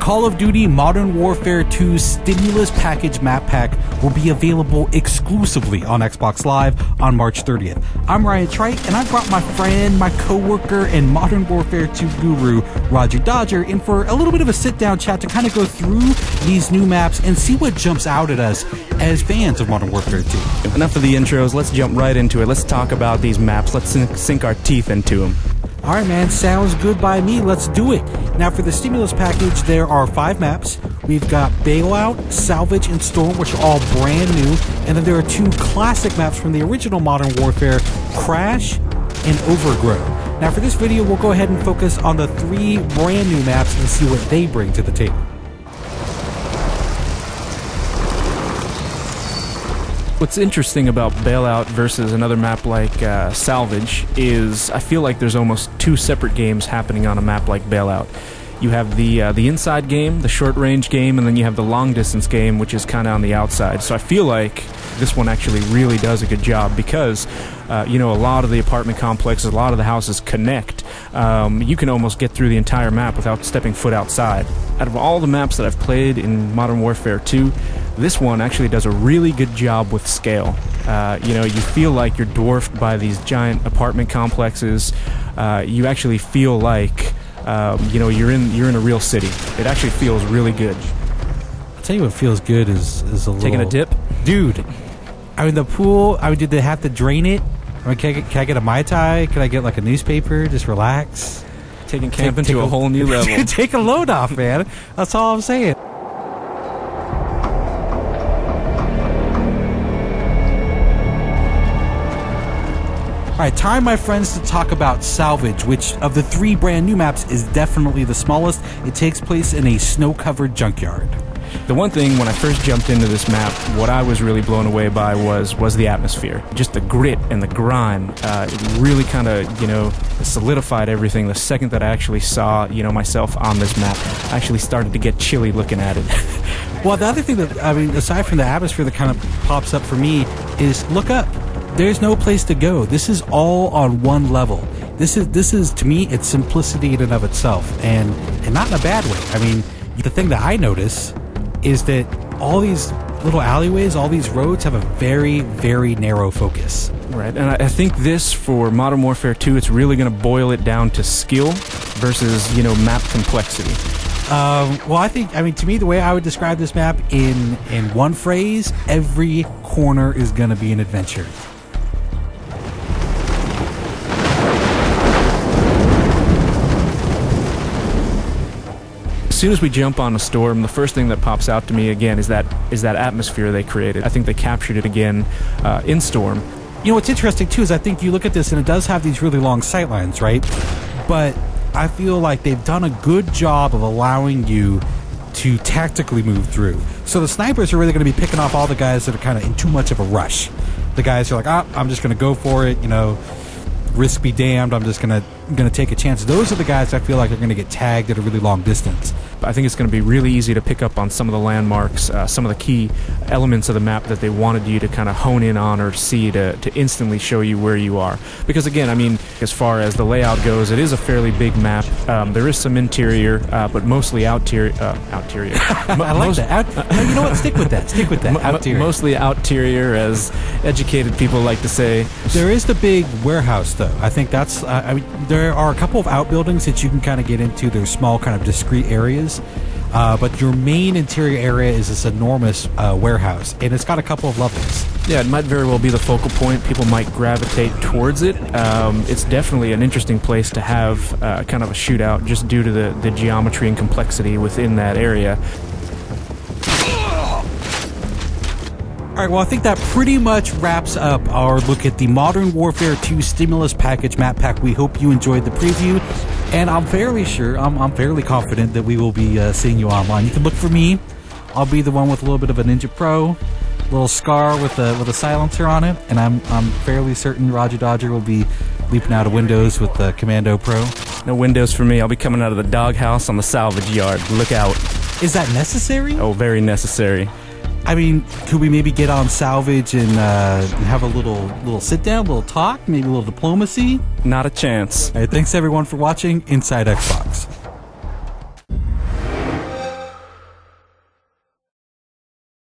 Call of Duty Modern Warfare 2 Stimulus Package Map Pack will be available exclusively on Xbox Live on March 30th. I'm Ryan Trite, and I brought my friend, my co-worker, and Modern Warfare 2 guru, Roger Dodger, in for a little bit of a sit-down chat to kind of go through these new maps and see what jumps out at us as fans of Modern Warfare 2. Enough of the intros, let's jump right into it. Let's talk about these maps. Let's sink our teeth into them. Alright man, sounds good by me, let's do it. Now for the Stimulus Package, there are 5 maps. We've got Bailout, Salvage, and Storm, which are all brand new. And then there are 2 classic maps from the original Modern Warfare, Crash and Overgrow. Now for this video, we'll go ahead and focus on the 3 brand new maps and see what they bring to the table. What's interesting about Bailout versus another map like Salvage is I feel like there's almost 2 separate games happening on a map like Bailout. You have the inside game, the short-range game, and then you have the long-distance game, which is kind of on the outside. So I feel like this one actually really does a good job because, you know, a lot of the apartment complexes, a lot of the houses connect. You can almost get through the entire map without stepping foot outside. Out of all the maps that I've played in Modern Warfare 2, this one actually does a really good job with scale. You know, you feel like you're dwarfed by these giant apartment complexes. You actually feel like, you know, you're in a real city. It actually feels really good. I'll tell you what feels good is a little... Taking a dip? Dude, I mean, the pool, I mean, did they have to drain it? I mean, can I get a Mai Tai? Can I get, like, a newspaper? Just relax? Taking camping to a whole new level. Take a load off, man. That's all I'm saying. Alright, time, my friends, to talk about Salvage, which of the 3 brand new maps is definitely the smallest. It takes place in a snow-covered junkyard. The one thing, when I first jumped into this map, what I was really blown away by was the atmosphere. Just the grit and the grime. It really kind of, you know, solidified everything. The second that I actually saw, you know, myself on this map, I actually started to get chilly looking at it. Well, the other thing that, I mean, aside from the atmosphere that kind of pops up for me, is look up. There's no place to go. This is all on one level. This is to me, it's simplicity in and of itself, and not in a bad way. I mean, the thing that I notice is that all these little alleyways, all these roads have a very, very narrow focus. Right, and I think this, for Modern Warfare 2, it's really going to boil it down to skill versus, you know, map complexity. Well, I mean, to me, the way I would describe this map in one phrase, every corner is going to be an adventure. As soon as we jump on a Storm, the first thing that pops out to me again is that atmosphere they created. I think they captured it again in Storm. You know what's interesting too is I think you look at this and it does have these really long sightlines, right? But I feel like they've done a good job of allowing you to tactically move through. So the snipers are really going to be picking off all the guys that are kind of in too much of a rush. The guys who are like, oh, I'm just going to go for it, you know, risk be damned, I'm just gonna take a chance. Those are the guys I feel like are going to get tagged at a really long distance. I think it's going to be really easy to pick up on some of the landmarks, some of the key elements of the map that they wanted you to kind of hone in on or see to instantly show you where you are. Because again, I mean, as far as the layout goes, it is a fairly big map. There is some interior, but mostly outerior. I like that. You know what? Stick with that. Stick with that. Outerior. Mostly outerior, as educated people like to say. There is the big warehouse, though. I think that's. I mean, there are a couple of outbuildings that you can kind of get into. They're small, kind of discrete areas. But your main interior area is this enormous warehouse, and it's got a couple of levels. Yeah, it might very well be the focal point. People might gravitate towards it. It's definitely an interesting place to have kind of a shootout, just due to the geometry and complexity within that area. Alright, well, I think that pretty much wraps up our look at the Modern Warfare 2 Stimulus Package Map Pack. We hope you enjoyed the preview, and I'm fairly sure, I'm fairly confident that we will be seeing you online. You can look for me. I'll be the one with a little bit of a Ninja Pro, little scar with a silencer on it, and I'm fairly certain Roger Dodger will be leaping out of windows with the Commando Pro. No windows for me. I'll be coming out of the doghouse on the salvage yard. Look out. Is that necessary? Oh, very necessary. I mean, could we maybe get on Salvage and have a little sit down, a little talk, maybe a little diplomacy? Not a chance. All right, thanks everyone for watching Inside Xbox.